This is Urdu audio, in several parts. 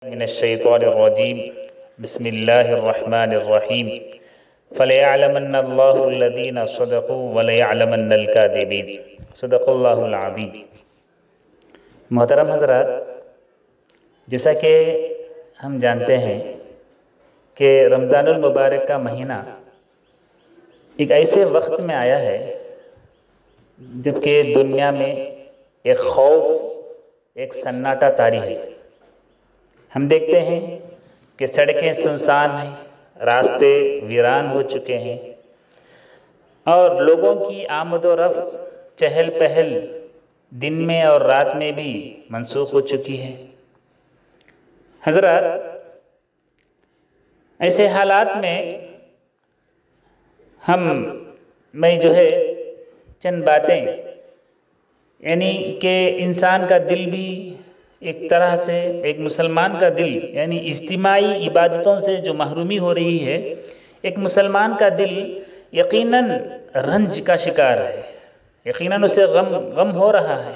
من الشیطان الرجیم بسم اللہ الرحمن الرحیم فَلَيَعْلَمَنَّ اللَّهُ الَّذِينَ صَدَقُوا وَلَيَعْلَمَنَّ الْكَاذِبِينَ صدق اللہ العظیم۔ محترم حضرات، جیسا کہ ہم جانتے ہیں کہ رمضان المبارک کا مہینہ ایک ایسے وقت میں آیا ہے جبکہ دنیا میں ایک خوف، ایک سناٹا طاری ہے۔ ہم دیکھتے ہیں کہ سڑکیں سنسان ہیں، راستے ویران ہو چکے ہیں اور لوگوں کی آمد و رفت، چہل پہل دن میں اور رات میں بھی منسوخ ہو چکی ہے۔ حضرات، ایسے حالات میں میں چند باتیں یعنی کہ انسان کا دل بھی ایک طرح سے، ایک مسلمان کا دل یعنی اجتماعی عبادتوں سے جو محرومی ہو رہی ہے، ایک مسلمان کا دل یقیناً رنج کا شکار ہے، یقیناً اسے غم ہو رہا ہے۔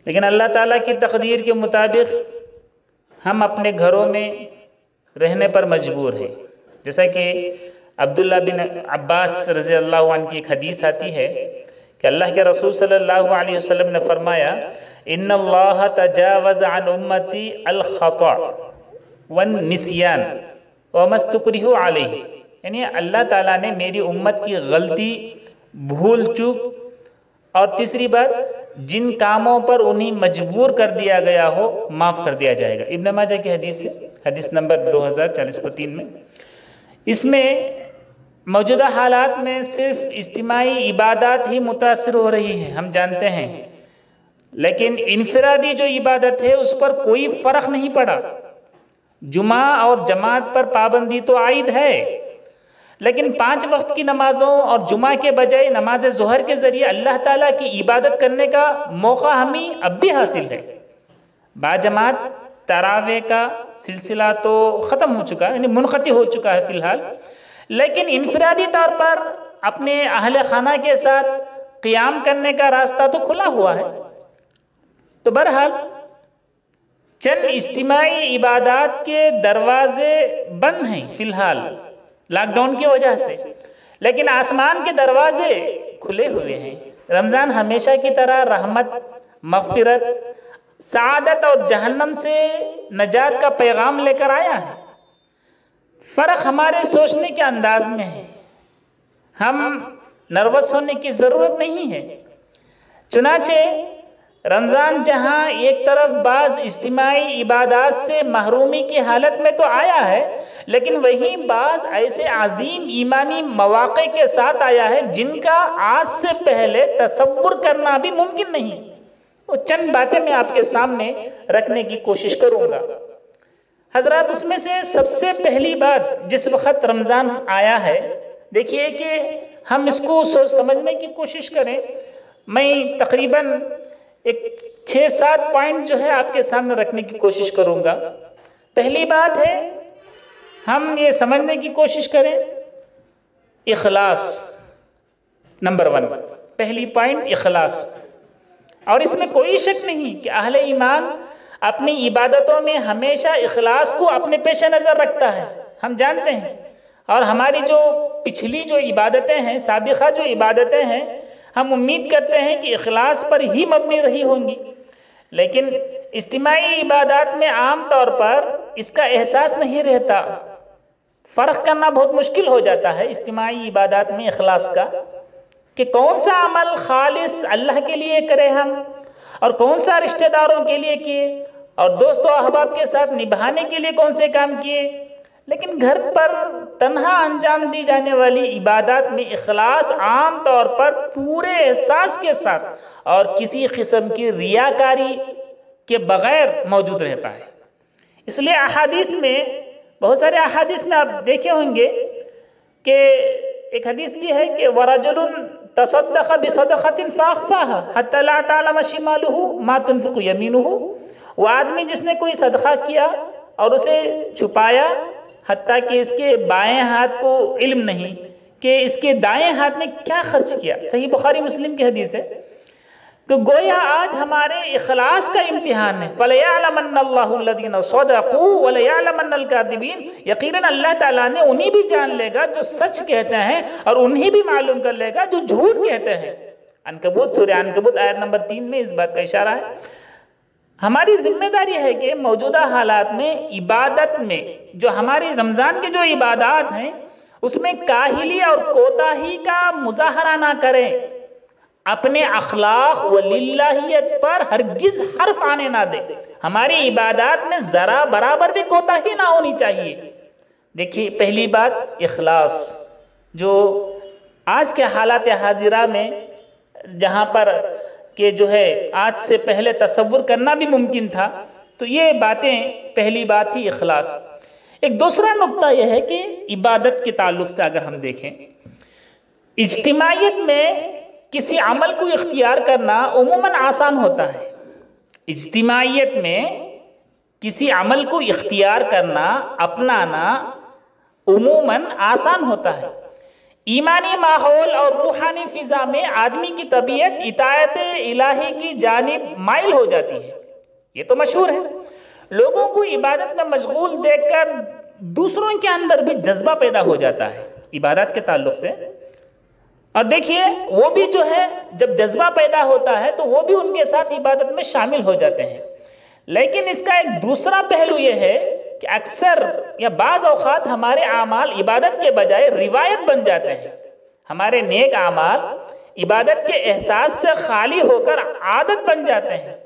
لیکن اللہ تعالیٰ کی تقدیر کے مطابق ہم اپنے گھروں میں رہنے پر مجبور ہیں۔ جیسا کہ عبداللہ بن عباس رضی اللہ عنہ کی ایک حدیث آتی ہے کہ اللہ کے رسول صلی اللہ علیہ وسلم نے فرمایا، ان اللہ تجاوز عن امتی الخطا والنسیان وما استکرہوا علیہ، یعنی اللہ تعالیٰ نے میری امت کی غلطی، بھول چوک اور تیسری بات جن کاموں پر انہیں مجبور کر دیا گیا ہو معاف کر دیا جائے گا۔ ابن ماجہ کی حدیث ہے، حدیث نمبر 2403 میں۔ اس میں موجودہ حالات میں صرف اجتماعی عبادات ہی متاثر ہو رہی ہیں، ہم جانتے ہیں، لیکن انفرادی جو عبادت ہے اس پر کوئی فرق نہیں پڑا۔ جمعہ اور جماعت پر پابندی تو عائد ہے، لیکن 5 وقت کی نمازوں اور جمعہ کے بجائے نماز ظہر کے ذریعے اللہ تعالیٰ کی عبادت کرنے کا موقع ہمیں اب بھی حاصل ہے۔ باجماعت تراویح کا سلسلہ تو ختم ہو چکا ہے، یعنی منقطع ہو چکا ہے فی الحال، لیکن انفرادی طور پر اپنے اہل خانہ کے ساتھ قیام کرنے کا راستہ تو کھلا ہوا ہے۔ تو بہرحال چند اجتماعی عبادات کے دروازے بند ہیں فی الحال لاک ڈاؤن کی وجہ سے، لیکن آسمان کے دروازے کھلے ہوئے ہیں۔ رمضان ہمیشہ کی طرح رحمت، مغفرت، سعادت اور جہنم سے نجات کا پیغام لے کر آیا ہے۔ فرق ہمارے سوچنے کے انداز میں ہے۔ ہم نروس ہونے کی ضرورت نہیں ہے۔ چنانچہ رمضان جہاں ایک طرف بعض اجتماعی عبادات سے محرومی کی حالت میں تو آیا ہے، لیکن وہیں بعض ایسے عظیم ایمانی مواقع کے ساتھ آیا ہے جن کا آج سے پہلے تصور کرنا بھی ممکن نہیں۔ وہ چند باتیں میں آپ کے سامنے رکھنے کی کوشش کروں گا۔ حضرات، اس میں سے سب سے پہلی بات جس وقت رمضان آیا ہے، دیکھیے کہ ہم اس کو سمجھنے کی کوشش کریں۔ میں تقریباً 6-7 پوائنٹ آپ کے سامنے رکھنے کی کوشش کروں گا۔ پہلی بات ہے، ہم یہ سمجھنے کی کوشش کریں اخلاص۔ نمبر 1، پہلی پوائنٹ اخلاص۔ اور اس میں کوئی شک نہیں کہ اہل ایمان اپنی عبادتوں میں ہمیشہ اخلاص کو اپنے پیش نظر رکھتا ہے، ہم جانتے ہیں۔ اور ہماری جو پچھلی عبادتیں ہیں، سابقہ جو عبادتیں ہیں، ہم امید کرتے ہیں کہ اخلاص پر ہی مبنی رہی ہوں گی، لیکن اجتماعی عبادات میں عام طور پر اس کا احساس نہیں رہتا۔ فرق کرنا بہت مشکل ہو جاتا ہے اجتماعی عبادات میں اخلاص کا، کہ کون سا عمل خالص اللہ کے لیے کرے ہم، اور کون سا رشتہ داروں کے لیے کیے، اور دوست و احباب کے ساتھ نبھانے کے لیے کون سے کام کیے۔ لیکن گھر پر تنہا انجام دی جانے والی عبادات میں اخلاص عام طور پر پورے احساس کے ساتھ اور کسی قسم کی ریاکاری کے بغیر موجود رہتا ہے۔ اس لیے احادیث میں، بہت سارے احادیث میں آپ دیکھے ہوں گے کہ ایک حدیث بھی ہے کہ وَرَجُلٌ تَصَدَّقَ بِصَدَقَةٍ فَأَخْفَاهَا حَتَّى لَا تَعْلَمَ شِمَالُهُ مَا تُنْفِقُ يَمِينُهُ۔ وہ آدمی جس نے کوئی صدقہ کیا اور اسے چھپایا حتیٰ کہ اس کے بائیں ہاتھ کو علم نہیں کہ اس کے دائیں ہاتھ نے کیا خرچ کیا۔ صحیح بخاری مسلم کی حدیث ہے۔ تو گویا آج ہمارے اخلاص کا امتحان ہے. فَلَيَعْلَمَنَّ اللَّهُ الَّذِينَ صَدَقُوا وَلَيَعْلَمَنَّ الْكَاذِبِينَ. یقیناً اللہ تعالیٰ نے انہی بھی جان لے گا جو سچ کہتے ہیں اور انہی بھی معلوم کر لے گا جو جھوٹ کہتے ہیں. عنکبوت سورہ عنکبوت آیت نمبر 3 میں اس بات کا اشارہ ہے. ہماری ذمہ داری ہے کہ موجودہ حالات میں عبادت میں جو ہماری رمضان کے جو عبادات ہیں اس میں کاہلی اور کوتاہی کا مظاہرہ نہ کریں. اپنے اخلاق و للہیت پر ہرگز حرف آنے نہ دیں. ہماری عبادات میں ذرا برابر بھی کوتاہی نہ ہونی چاہیے. دیکھیے پہلی بات اخلاص، جو آج کے حالات حاضرہ میں جہاں پر کہ جو ہے آج سے پہلے تصور کرنا بھی ممکن تھا، تو یہ باتیں پہلی بات ہی اخلاص. ایک دوسرا نقطہ یہ ہے کہ عبادت کے تعلق سے اگر ہم دیکھیں، اجتماعیت میں کسی عمل کو اختیار کرنا عموماً آسان ہوتا ہے. اجتماعیت میں کسی عمل کو اختیار کرنا، اپنانا عموماً آسان ہوتا ہے. ایمانی ماحول اور روحانی فضا میں آدمی کی طبیعت اطاعت الہی کی جانب مائل ہو جاتی ہے. یہ تو مشہور ہے. لوگوں کو عبادت میں مشغول دیکھ کر دوسروں کے اندر بھی جذبہ پیدا ہو جاتا ہے عبادت کے تعلق سے. اور دیکھیے وہ بھی جو ہے جب جذبہ پیدا ہوتا ہے تو وہ بھی ان کے ساتھ عبادت میں شامل ہو جاتے ہیں. لیکن اس کا ایک دوسرا پہلو یہ ہے کہ اکثر یا بعض اوقات ہمارے اعمال عبادت کے بجائے روایت بن جاتے ہیں. ہمارے نیک اعمال عبادت کے احساس سے خالی ہو کر عادت بن جاتے ہیں.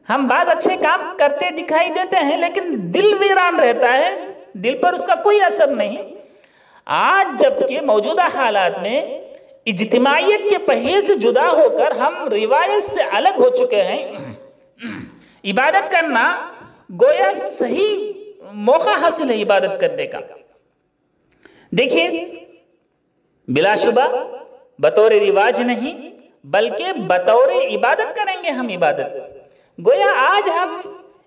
ہم بعض اچھے کام کرتے دکھائی دیتے ہیں لیکن دل ویران رہتا ہے، دل پر اس کا کوئی اثر نہیں. آج جبکہ موجودہ حالات میں اجتماعیت کے پہیے سے جدا ہو کر ہم روایت سے الگ ہو چکے ہیں، عبادت کرنا گویا صحیح موقع حاصل ہے عبادت کرنے کا. دیکھیے بلا شبہ بطور رواج نہیں بلکہ بطور عبادت کریں گے ہم عبادت. گویا آج ہم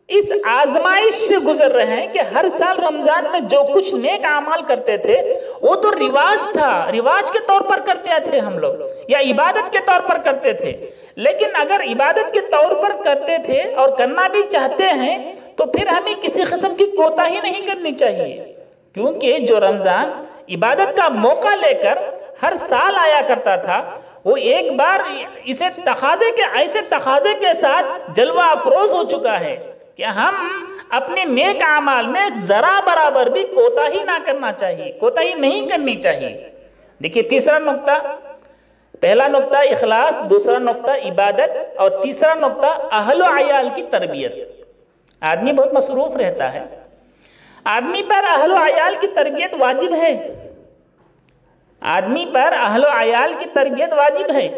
اس آزمائش سے گزر رہے ہیں کہ ہر سال رمضان میں جو کچھ نیک اعمال کرتے تھے وہ تو رواج تھا، رواج کے طور پر کرتے تھے ہم لوگ یا عبادت کے طور پر کرتے تھے. لیکن اگر عبادت کے طور پر کرتے تھے اور کرنا بھی چاہتے ہیں تو پھر ہمیں کسی قسم کی کوتاہی نہیں کرنی چاہیے، کیونکہ جو رمضان عبادت کا موقع لے کر ہر سال آیا کرتا تھا وہ ایک بار اسے ایسے تقاضے کے ساتھ جلوہ افروز ہو چکا ہے کہ ہم اپنے نیک اعمال میں ذرا برابر بھی کوتاہی نہ کرنا چاہیے، کوتاہی نہیں کرنی چاہیے. دیکھیے تیسرا نقطہ، پہلا نقطہ اخلاص، دوسرا نقطہ عبادت، اور تیسرا نقطہ اہل و عیال کی تربیت. آدمی بہت مصروف رہتا ہے، آدمی پر اہل و عیال کی تربیت واجب ہے. آدمی پر اہل و عیال کی تربیت واجب ہے،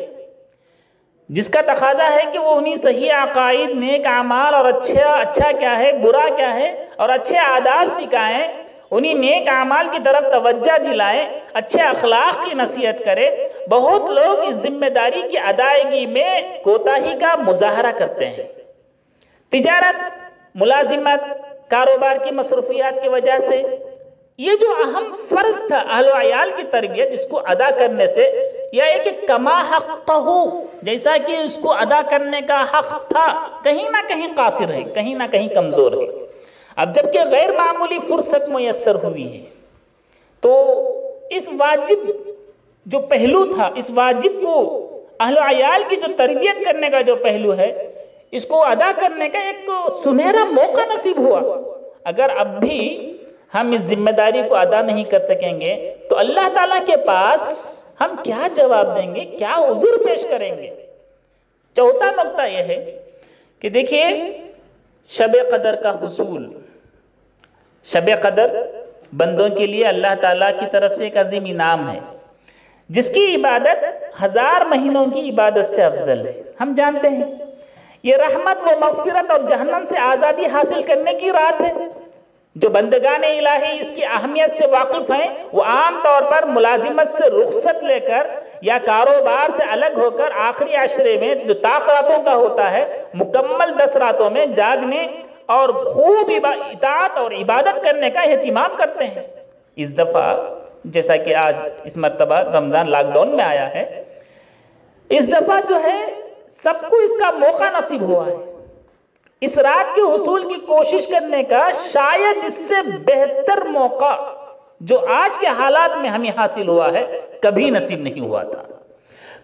جس کا تقاضا ہے کہ وہ انہی صحیح عقائد، نیک اعمال اور اچھا کیا ہے، برا کیا ہے اور اچھے آداب سکھائیں، انہی نیک اعمال کی طرف توجہ دلائیں، اچھے اخلاق کی نصیحت کرے. بہت لوگ اس ذمہ داری کی ادائیگی میں کوتاہی کا مظاہرہ کرتے ہیں. تجارت، ملازمت، کاروبار کی مصروفیات کی وجہ سے یہ جو اہم فرض تھا اہل و عیال کی تربیت، اس کو ادا کرنے سے یا ایک کما حق ہو، جیسا کہ اس کو ادا کرنے کا حق تھا، کہیں نہ کہیں قاصر ہے، کہیں نہ کہیں کمزور ہے. اب جبکہ غیر معمولی فرصت میسر ہوئی ہے تو اس واجب جو پہلو تھا، اس واجب کو اہل و عیال کی جو تربیت کرنے کا جو پہلو ہے، اس کو ادا کرنے کا ایک سنہرا موقع نصیب ہوا. اگر اب بھی ہم اس ذمہ داری کو ادا نہیں کر سکیں گے تو اللہ تعالیٰ کے پاس ہم کیا جواب دیں گے، کیا عذر پیش کریں گے. چوتھا نقطہ یہ ہے کہ دیکھیے شب قدر کا حصول. شب قدر بندوں کے لیے اللہ تعالیٰ کی طرف سے ایک عظیم انعام ہے جس کی عبادت 1000 مہینوں کی عبادت سے افضل ہے. ہم جانتے ہیں یہ رحمت و مغفرت اور جہنم سے آزادی حاصل کرنے کی رات ہے. جو بندگان الہی اس کی اہمیت سے واقف ہیں وہ عام طور پر ملازمت سے رخصت لے کر یا کاروبار سے الگ ہو کر آخری عشرے میں جو طاق راتوں کا ہوتا ہے مکمل 10 راتوں میں جاگنے اور خوب اطاعت اور عبادت کرنے کا اہتمام کرتے ہیں. اس دفعہ جیسا کہ آج اس مرتبہ رمضان لاک ڈاؤن میں آیا ہے، اس دفعہ جو ہے سب کو اس کا موقع نصیب ہوا ہے۔ اس رات کے حصول کی کوشش کرنے کا شاید اس سے بہتر موقع جو آج کے حالات میں ہمیں حاصل ہوا ہے کبھی نصیب نہیں ہوا تھا۔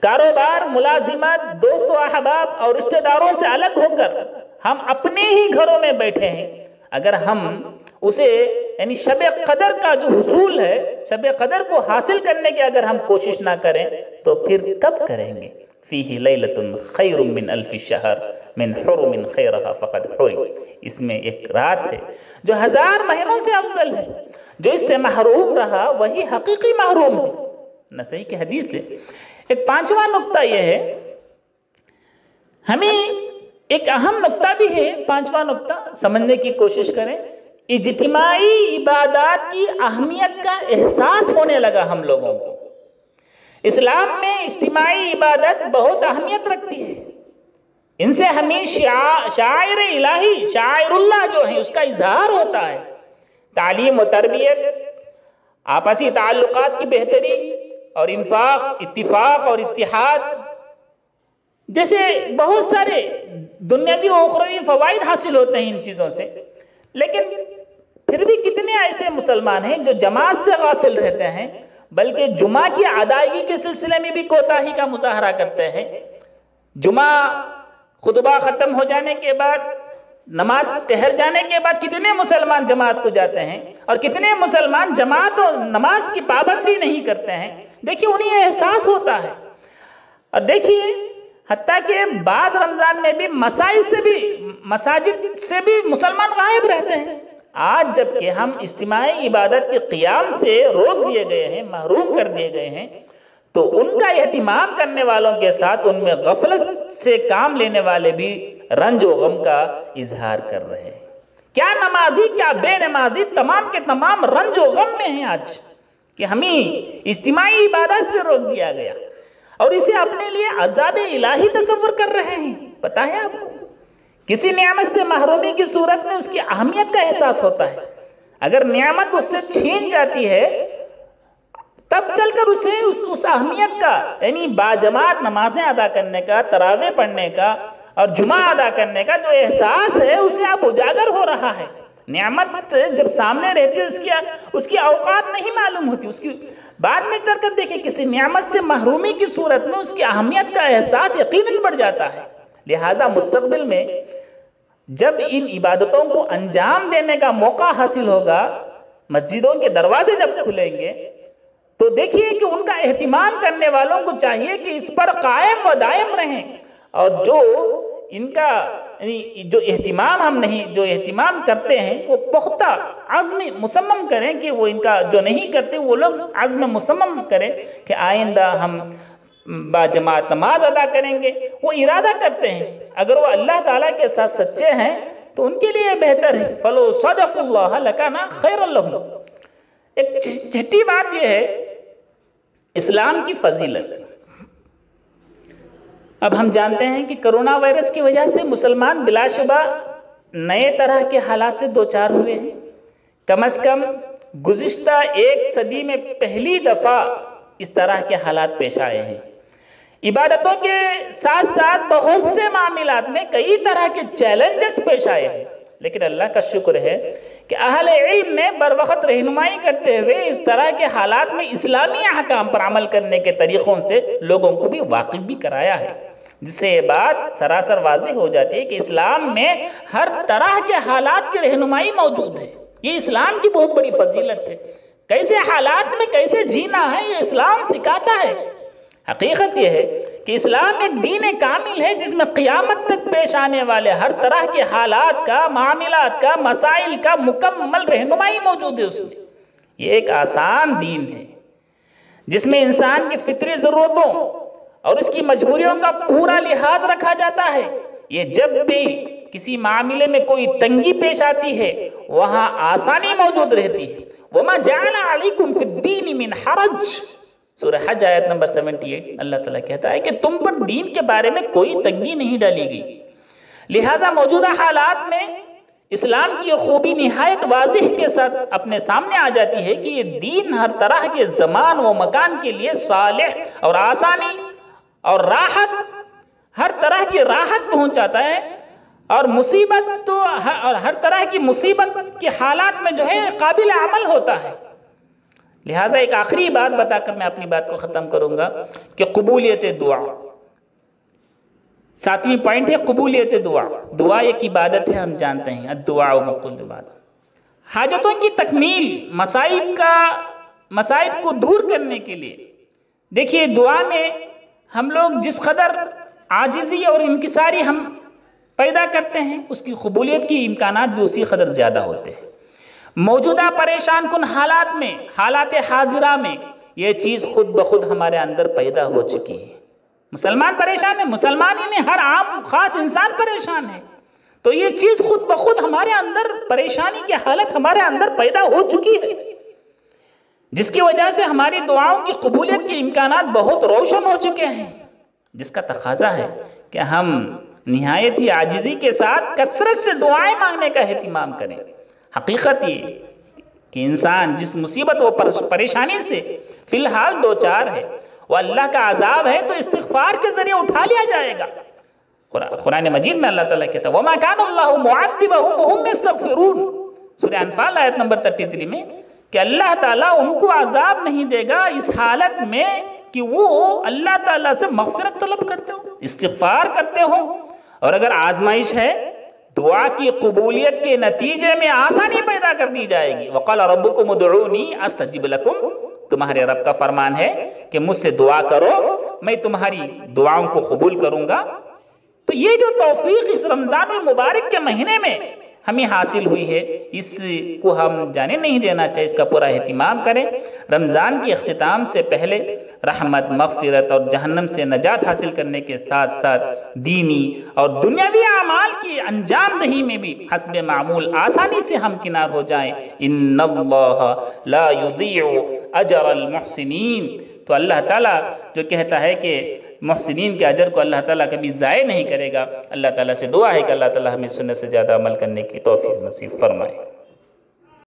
کاروبار، ملازمت، دوست و احباب اور رشتہ داروں سے الگ ہو کر ہم اپنے ہی گھروں میں بیٹھے ہیں۔ اگر ہم اسے یعنی شب قدر کا جو حصول ہے، شب قدر کو حاصل کرنے کی اگر ہم کوشش نہ کریں تو پھر کب کریں گے؟ فیہ لیلۃ خیر من الف شہر من حرم خیرها فقد حرم۔ اس میں ایک رات ہے جو 1000 مہینوں سے افضل ہے۔ جو اس سے محروم رہا وہی حقیقی محروم ہے۔ نسائی کی حدیث ہے۔ ایک 5واں نقطہ یہ ہے، ہمیں ایک اہم نقطہ بھی ہے، 5واں نقطہ سمجھنے کی کوشش کریں۔ اجتماعی عبادات کی اہمیت کا احساس ہونے لگا ہم لوگوں کو۔ اسلام میں اجتماعی عبادت بہت اہمیت رکھتی ہے۔ ان سے ہمیں شاعر الہی، شاعر اللہ جو ہیں اس کا اظہار ہوتا ہے۔ تعلیم و تربیت، آپسی تعلقات کی بہتری اور انفاق، اتفاق اور اتحاد جیسے بہت سارے دنیاوی و اخروی فوائد حاصل ہوتے ہیں ان چیزوں سے۔ لیکن پھر بھی کتنے ایسے مسلمان ہیں جو جماعت سے غافل رہتے ہیں، بلکہ جمعہ کی ادائیگی کے سلسلے میں بھی کوتاہی کا مظاہرہ کرتے ہیں۔ جمعہ خطبہ ختم ہو جانے کے بعد، نماز ٹہر جانے کے بعد کتنے مسلمان جماعت کو جاتے ہیں اور کتنے مسلمان جماعت اور نماز کی پابندی نہیں کرتے ہیں۔ دیکھیے انہیں احساس ہوتا ہے۔ اور دیکھیے حتیٰ کہ بعض رمضان میں بھی مساجد سے بھی مسلمان غائب رہتے ہیں۔ آج جبکہ ہم اجتماعی عبادت کے قیام سے روک دیے گئے ہیں، محروم کر دیے گئے ہیں، تو ان کا اہتمام کرنے والوں کے ساتھ ان میں غفلت سے کام لینے والے بھی رنج و غم کا اظہار کر رہے ہیں۔ کیا نمازی کیا بے نمازی تمام کے تمام رنج و غم میں ہیں آج، کہ ہمیں اجتماعی عبادت سے روک دیا گیا اور اسے اپنے لیے عذاب الہی تصور کر رہے ہیں۔ پتہ ہے آپ کو، کسی نعمت سے محرومی کی صورت میں اس کی اہمیت کا احساس ہوتا ہے۔ اگر نعمت اس سے چھین جاتی ہے تب چل کر اسے اس اہمیت کا، یعنی باجماعت نمازیں ادا کرنے کا، تراویح پڑھنے کا اور جمعہ ادا کرنے کا جو احساس ہے اسے اب اجاگر ہو رہا ہے۔ نعمت جب سامنے رہتی ہے اس کی اوقات نہیں معلوم ہوتی، اس کی بعد میں چل کر دیکھیں کسی نعمت سے محرومی کی صورت میں اس کی اہمیت کا احساس یقیناً بڑھ جاتا ہے۔ لہٰذا مستقبل میں جب ان عبادتوں کو انجام دینے کا موقع حاصل ہوگا، مسجدوں کے دروازے جب کھلیں گے، تو دیکھیے کہ ان کا اہتمام کرنے والوں کو چاہیے کہ اس پر قائم و دائم رہیں، اور جو ان کا جو اہتمام کرتے ہیں وہ پختہ عزم مصمم کریں کہ وہ ان کا جو نہیں کرتے وہ لوگ عزم مصمم کریں کہ آئندہ ہم باجماعت نماز ادا کریں گے۔ وہ ارادہ کرتے ہیں، اگر وہ اللہ تعالیٰ کے ساتھ سچے ہیں تو ان کے لیے بہتر ہے۔ فَلَوْ صَدَقُوا اللَّهَ لَكَانَ خَيْرًا لَهُمْ۔ ایک چھٹی بات یہ ہے اسلام کی فضیلت۔ اب ہم جانتے ہیں کہ کرونا وائرس کی وجہ سے مسلمان بلا شبہ نئے طرح کے حالات سے دوچار ہوئے ہیں۔ کم از کم گزشتہ 1 صدی میں پہلی دفعہ اس طرح کے حالات پیش آئے ہیں۔ عبادتوں کے ساتھ ساتھ بہت سے معاملات میں کئی طرح کے چیلنجز پیش آئے ہیں، لیکن اللہ کا شکر ہے کہ اہل علم نے بروقت رہنمائی کرتے ہوئے اس طرح کے حالات میں اسلامی احکام پر عمل کرنے کے طریقوں سے لوگوں کو بھی واقف بھی کرایا ہے، جس سے یہ بات سراسر واضح ہو جاتی ہے کہ اسلام میں ہر طرح کے حالات کی رہنمائی موجود ہے۔ یہ اسلام کی بہت بڑی فضیلت ہے۔ کیسے حالات میں کیسے جینا ہے یہ اسلام سکھاتا ہے۔ حقیقت یہ ہے کہ اسلام ایک دین کامل ہے جس میں قیامت تک پیش آنے والے ہر طرح کے حالات کا، معاملات کا، مسائل کا مکمل رہنمائی موجود ہے۔ اس میں یہ ایک آسان دین ہے جس میں انسان کی فطری ضرورتوں اور اس کی مجبوریوں کا پورا لحاظ رکھا جاتا ہے۔ یہ جب بھی کسی معاملے میں کوئی تنگی پیش آتی ہے وہاں آسانی موجود رہتی ہے۔ وَمَا جَعَلَ عَلَيْكُمْ فِي الدِّينِ مِنْ حَرَجٍ، سورہ حج آیت نمبر 78 اللہ تعالیٰ کہتا ہے کہ تم پر دین کے بارے میں کوئی تنگی نہیں ڈالی گئی۔ لہٰذا موجودہ حالات میں اسلام کی یہ خوبی نہایت واضح کے ساتھ اپنے سامنے آ جاتی ہے کہ یہ دین ہر طرح کے زمان و مکان کے لیے صالح اور آسانی اور راحت ہر طرح کی راحت پہنچاتا ہے، اور مصیبت تو اور ہر طرح کی مصیبت کے حالات میں جو ہے قابل عمل ہوتا ہے۔ لہٰذا ایک آخری بات بتا کر میں اپنی بات کو ختم کروں گا کہ قبولیت دعا، 7ویں پوائنٹ ہے قبولیت دعا۔ دعا ایک عبادت ہے، ہم جانتے ہیں، الدعاء مخ العبادہ۔ حاجتوں کی تکمیل، مصائب کو دور کرنے کے لیے، دیکھیے دعا میں ہم لوگ جس قدر عاجزی اور انکساری ہم پیدا کرتے ہیں، اس کی قبولیت کی امکانات بھی اسی قدر زیادہ ہوتے ہیں۔ موجودہ پریشان کن حالات میں، حالات حاضرہ میں یہ چیز خود بخود ہمارے اندر پیدا ہو چکی ہے۔ مسلمان پریشان ہے، مسلمان ہی نہیں، ہر عام خاص انسان پریشان ہے، تو یہ چیز خود بخود ہمارے اندر پریشانی کی حالت ہمارے اندر پیدا ہو چکی ہے، جس کی وجہ سے ہماری دعاؤں کی قبولیت کے امکانات بہت روشن ہو چکے ہیں، جس کا تقاضا ہے کہ ہم نہایت ہی عاجزی کے ساتھ کثرت سے دعائیں مانگنے کا اہتمام کریں۔ حقیقت یہ کہ انسان جس مصیبت و پریشانی سے فی الحال دوچار ہے، وہ اللہ کا عذاب ہے، تو استغفار کے ذریعے اٹھا لیا جائے گا۔ قرآن مجید میں اللہ تعالیٰ کہتا ہے وَمَا كَانَ اللَّهُ مُعَذِّبَهُمْ وَهُمْ يَسْتَغْفِرُونَ، سورہ انفال آیت نمبر 33 میں، کہ اللہ تعالیٰ ان کو عذاب نہیں دے گا اس حالت میں کہ وہ اللہ تعالیٰ سے مغفرت طلب کرتے ہو، استغفار کرتے ہو۔ اور اگر آزمائش ہے، دعا کی قبولیت کے نتیجے میں آسانی پیدا کر دی جائے گی۔ وَقَالَ رَبُّكُمُ ادْعُونِي أَسْتَجِبْ لَكُمْ، تمہارے رب کا فرمان ہے کہ مجھ سے دعا کرو، میں تمہاری دعاؤں کو قبول کروں گا۔ تو یہ جو توفیق اس رمضان المبارک کے مہینے میں ہمیں حاصل ہوئی ہے، اس کو ہم جانے نہیں دینا چاہیے، اس کا پورا اہتمام کریں۔ رمضان کی اختتام سے پہلے رحمت، مغفرت اور جہنم سے نجات حاصل کرنے کے ساتھ ساتھ دینی اور دنیاوی اعمال کی انجام دہی میں بھی حسب معمول آسانی سے ہم کنار ہو جائیں۔ ان اللہ لا یضیع اجر المحسنین، تو اللہ تعالیٰ جو کہتا ہے کہ محسنین کے اجر کو اللہ تعالیٰ کبھی ضائع نہیں کرے گا۔ اللہ تعالیٰ سے دعا ہے کہ اللہ تعالیٰ ہمیں سنت سے زیادہ عمل کرنے کی توفیق نصیب فرمائے۔